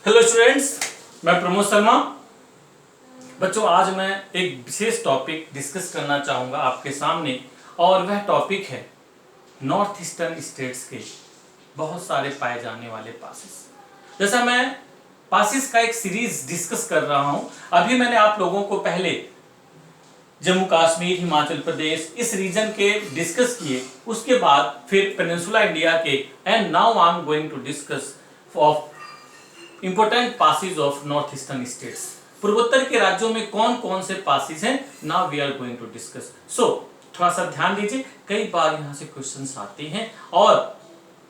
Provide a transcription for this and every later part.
Hello students, मैं प्रमोद शर्मा। बच्चों, आज मैं एक विशेष टॉपिक डिस्कस करना चाहूँगा आपके सामने, और वह टॉपिक है नॉर्थ ईस्टर्न स्टेट्स के बहुत सारे पाए जाने वाले पासेस। जैसा मैं पासेस का एक सीरीज डिस्कस कर रहा हूँ, अभी मैंने आप लोगों को पहले जम्मू कश्मीर, हिमाचल प्रदेश इस रीजन के डिस्कस किए, उसके बाद फिर पेनिनसुला इंडिया के, and now I am going to discuss of important passes of north eastern states. पूर्वोत्तर के राज्यों में कौन कौन से पासेज हैं, now we are going to discuss. So थोड़ा सा ध्यान दीजिए, कई बार यहाँ से क्वेश्चंस आते हैं, और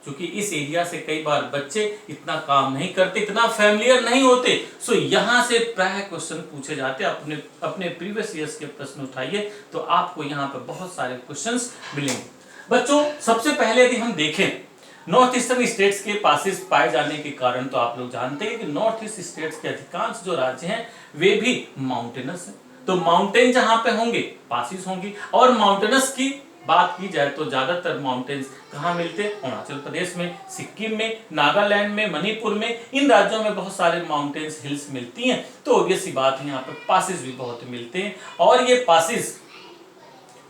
क्योंकि इस एरिया से कई बार बच्चे इतना काम नहीं करते, इतना फैमिलियर नहीं होते, सो यहाँ से प्राय क्वेश्चन पूछे जाते हैं। अपने अपने प्रीवियस ईयर्स के प्रश्न उठाइए तो आपको यहाँ पर बहुत सारे क्वेश्चंस मिलेंगे। बच्चों, सबसे पहले यदि हम देखें नॉर्थ ईस्टर्न स्टेट्स के पासेस पाए जाने के कारण, तो आप लोग जानते हैं कि नॉर्थ ईस्ट स्टेट्स के अधिकांश जो राज्य हैं वे भी माउंटेनस हैं। तो माउंटेन जहां पे होंगे पासेस होंगी, और माउंटेनस की बात की जाए तो ज्यादातर माउंटेन्स कहाँ मिलते हैं? अरुणाचल प्रदेश में, सिक्किम में, नागालैंड में, मणिपुर में, इन राज्यों में बहुत सारे माउंटेन्स हिल्स मिलती हैं। तो ऑब्वियस सी बात है, यहाँ पे पासेस भी बहुत मिलते हैं, और ये पासेस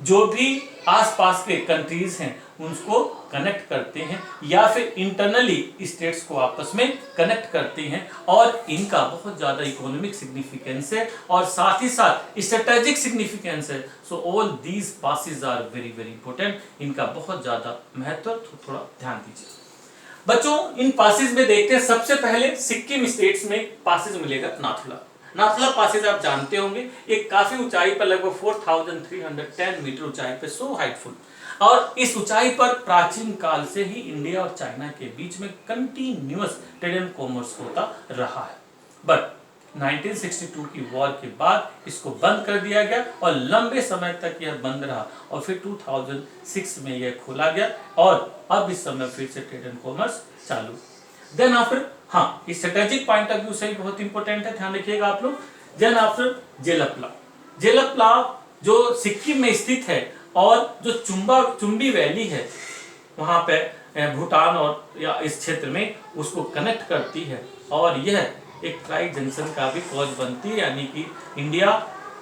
जो भी आसपास के कंट्रीज हैं उनको कनेक्ट करते हैं, या फिर इंटरनली स्टेट्स को आपस में कनेक्ट करते हैं, और इनका बहुत ज्यादा इकोनॉमिक सिग्निफिकेंस है, और साथ ही साथ स्ट्रेटेजिक सिग्निफिकेंस है। So all these passes are very very important, इनका बहुत ज्यादा महत्व, तो थोड़ा ध्यान दीजिए। बच्चों, इन पासेस में देखते हैं, सबसे पहले सिक्किम स्टेट्स में पासेस मिलेगा नाथुला। नाथुला पासेज आप जानते होंगे, एक काफी ऊंचाई पर, लगभग 4310 मीटर ऊंचाई पर, सो हाइटफुल, और इस ऊंचाई पर प्राचीन काल से ही इंडिया और चाइना के बीच में कंटिन्यूअस ट्रेड एंड कॉमर्स होता रहा है। बट 1962 की वॉर के बाद इसको बंद कर दिया गया, और लंबे समय तक यह बंद रहा, और फिर 2006 में यह खोला गया, और अब इस समय फिर से ट्रेड एंड कॉमर्स चालू। देन आफ्टर, हाँ, स्ट्रेटेजिक पॉइंट ऑफ व्यू से बहुत इंपॉर्टेंट है, ध्यान रखिएगा आप लोग। देन आफ्टर जेलपला, जेलपला जो सिक्किम में स्थित है, और जो चुम्बी वैली है वहां पे भूटान और या इस क्षेत्र में उसको कनेक्ट करती है, और यह एक ट्राई जंक्शन का भी कॉज बनती है, यानी कि इंडिया,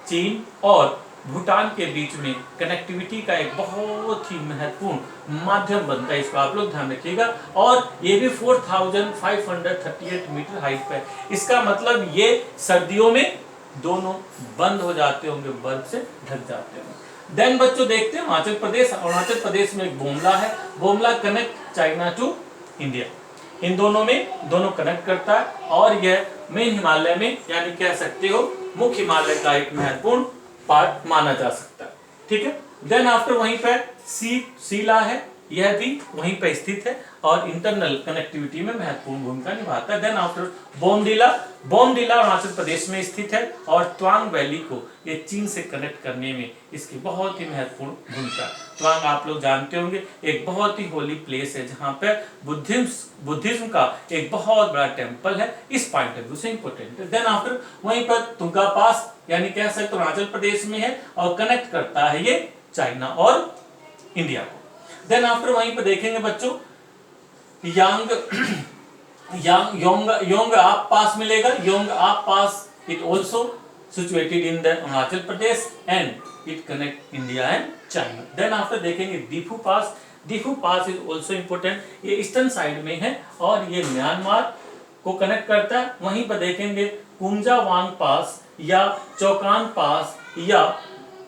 चीन और भूटान के बीच में कनेक्टिविटी का एक बहुत ही महत्वपूर्ण माध्यम बनता है। इसको आप लोग ध्यान रखिएगा, और ये भी 4538 मीटर हाइट पे। इसका मतलब ये सर्दियों में दोनों बंद हो जाते होंगे, बर्फ से ढक जाते होंगे। देन बच्चों देखते हैं अरुणाचल प्रदेश। अरुणाचल प्रदेश में एक बोमला है, Bumla connect China to India, इन दोनों में दोनों कनेक्ट करता है, और यह मेन हिमालय में, यानी कह सकते हो मुख्य हिमालय का एक महत्वपूर्ण पार्ट माना जा सकता है। ठीक है। देन आफ्टर वहीं पर सीला है, यह भी वहीं पर स्थित है, और इंटरनल कनेक्टिविटी में महत्वपूर्ण भूमिका निभाता है। देन आफ्टर बोमडिला, बोमडिला अरुणाचल प्रदेश में स्थित है, और त्वांग वैली को ये चीन से कनेक्ट करने में इसकी बहुत ही महत्वपूर्ण भूमिका है। त्वांग आप लोग जानते होंगे, एक बहुत ही होली प्लेस है, जहाँ पे बुद्धिज्म का एक बहुत बड़ा टेम्पल है, इस पॉइंट ऑफ व्यू से इंपोर्टेंट है। देन आफ्टर वहीं पर तुंगा पास, यानी कह सकते अरुणाचल प्रदेश में है, और कनेक्ट करता है ये चाइना और इंडिया को। देन आफ्टर वहीं पर देखेंगे बच्चों योंग आप पास मिलेगा, योंग आप pass, it also situated in the Arunachal Pradesh, and it connect India and China. Then after देखेंगे Diphu pass, Diphu pass is also important, ये ईस्टर्न साइड में है, और ये म्यांमार को कनेक्ट करता है। वहीं पर देखेंगे कुंजा वांग पास, या चौकान पास, या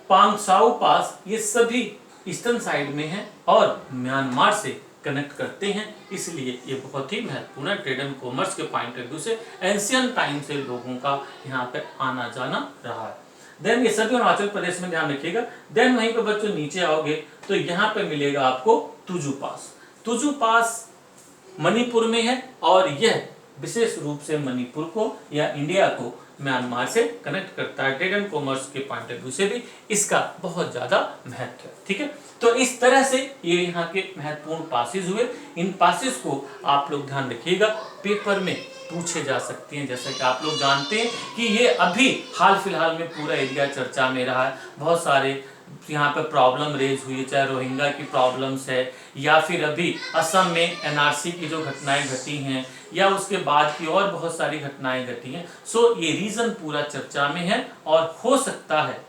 पांगसाउ पास, ये सभी ईस्टर्न साइड में है, और म्यांमार से कनेक्ट करते हैं, इसलिए ये बहुत ही महत्वपूर्ण ट्रेड एंड कॉमर्स के पॉइंट ऑफ व्यू से एंशियंट टाइम से लोगों का यहाँ पे आना जाना रहा है। देन ये सभी अरुणाचल प्रदेश में, ध्यान रखिएगा। देन वहीं पे बच्चों नीचे आओगे तो यहाँ पे मिलेगा आपको तुजू पास। तुजू पास मणिपुर में है, और यह विशेष रूप से मणिपुर को या इंडिया को म्यांमार से कनेक्ट करता है। ट्रेड एंड कॉमर्स के पॉइंट ऑफ व्यू से भी इसका बहुत ज्यादा महत्व है। ठीक है, तो इस तरह से ये यहाँ के महत्वपूर्ण पासेस हुए। इन पासेस को आप लोग ध्यान रखिएगा, पेपर में पूछे जा सकते हैं। जैसे कि आप लोग जानते हैं कि ये अभी हाल फिलहाल में पूरा एरिया चर्चा में रहा है, बहुत सारे यहाँ पे प्रॉब्लम रेज हुई है, चाहे रोहिंग्या की प्रॉब्लम्स है या फिर अभी असम में एनआरसी की जो घटनाएं घटी हैं या उसके बाद की और बहुत सारी घटनाएं घटी हैं। सो ये रीजन पूरा चर्चा में है और हो सकता है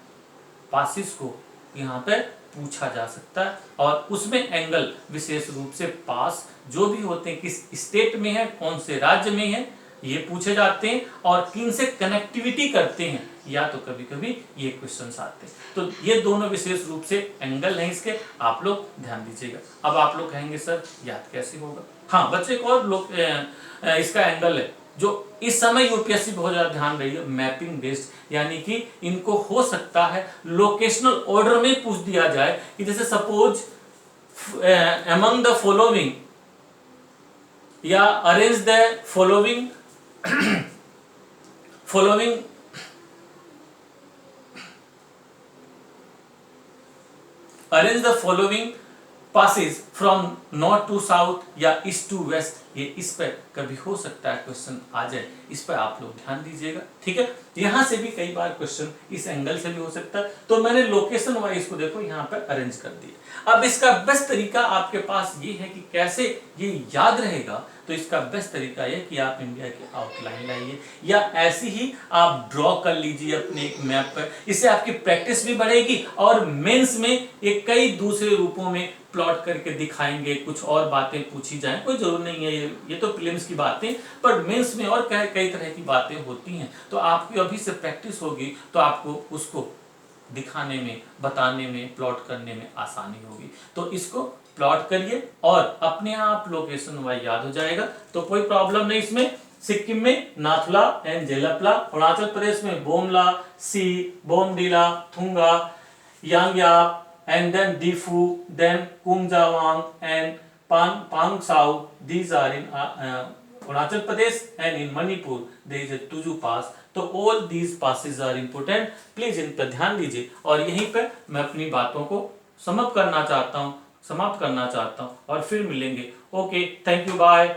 पासिस को यहाँ पे पूछा जा सकता है और उसमें एंगल विशेष रूप से पास जो भी होते हैं किस स्टेट में है, कौन से राज्य में है, ये पूछे जाते हैं और किन से कनेक्टिविटी करते हैं, या तो कभी कभी ये क्वेश्चंस आते हैं। तो ये दोनों विशेष रूप से एंगल हैं इसके, आप लोग ध्यान दीजिएगा। अब आप लोग कहेंगे सर याद कैसे होगा? हाँ बच्चे, एक और लोग इसका एंगल है जो इस समय यूपीएससी बहुत ज्यादा ध्यान रही है, मैपिंग बेस्ड, यानी कि इनको हो सकता है लोकेशनल ऑर्डर में पूछ दिया जाए कि जैसे सपोज अमंग द फॉलोइंग या arrange the following following arrange the following passage from north to south या ईस्ट टू वेस्ट, ये इस पर कभी हो सकता है क्वेश्चन आ जाए, इस पर आप लोग ध्यान दीजिएगा। ठीक है, यहां से भी कई बार क्वेश्चन इस एंगल से भी हो सकता है। तो मैंने लोकेशन वाइज को देखो यहाँ पर अरेंज कर दिया। अब इसका बेस्ट तरीका आपके पास ये है कि कैसे ये याद रहेगा, तो इसका बेस्ट तरीका ये कि आप इंडिया की आउटलाइन लाइए या ऐसी ही आप ड्रॉ कर लीजिए अपने एक मैप पर। इससे आपकी प्रैक्टिस भी बढ़ेगी और मेंस में एक कई दूसरे रूपों में प्लॉट करके दिखाएंगे, कुछ और बातें पूछी जाएं, कोई जरूर नहीं है ये तो प्रीलिम्स की बातें, पर मेंस में और कई तरह की बातें होती हैं। तो आपकी अभी से प्रैक्टिस होगी तो आपको उसको दिखाने में, बताने में, प्लॉट करने में आसानी होगी। तो इसको प्लॉट करिए और अपने आप लोकेशन वाइज याद हो जाएगा, तो कोई प्रॉब्लम नहीं इसमें। सिक्किम में नाथुला एंड जेलपला, अरुणाचल प्रदेश में बोमला, सी, Bomdila, थुंगा, Yangyap and then Difu, then Kumjawang and Pangsao. These are in Arunachal Pradesh, and in Manipur there is a Tuju pass. तो all these passes are important. Please इन पर ध्यान दीजिए और यहीं पर मैं अपनी बातों को समाप्त करना चाहता हूँ और फिर मिलेंगे। Okay, thank you, bye.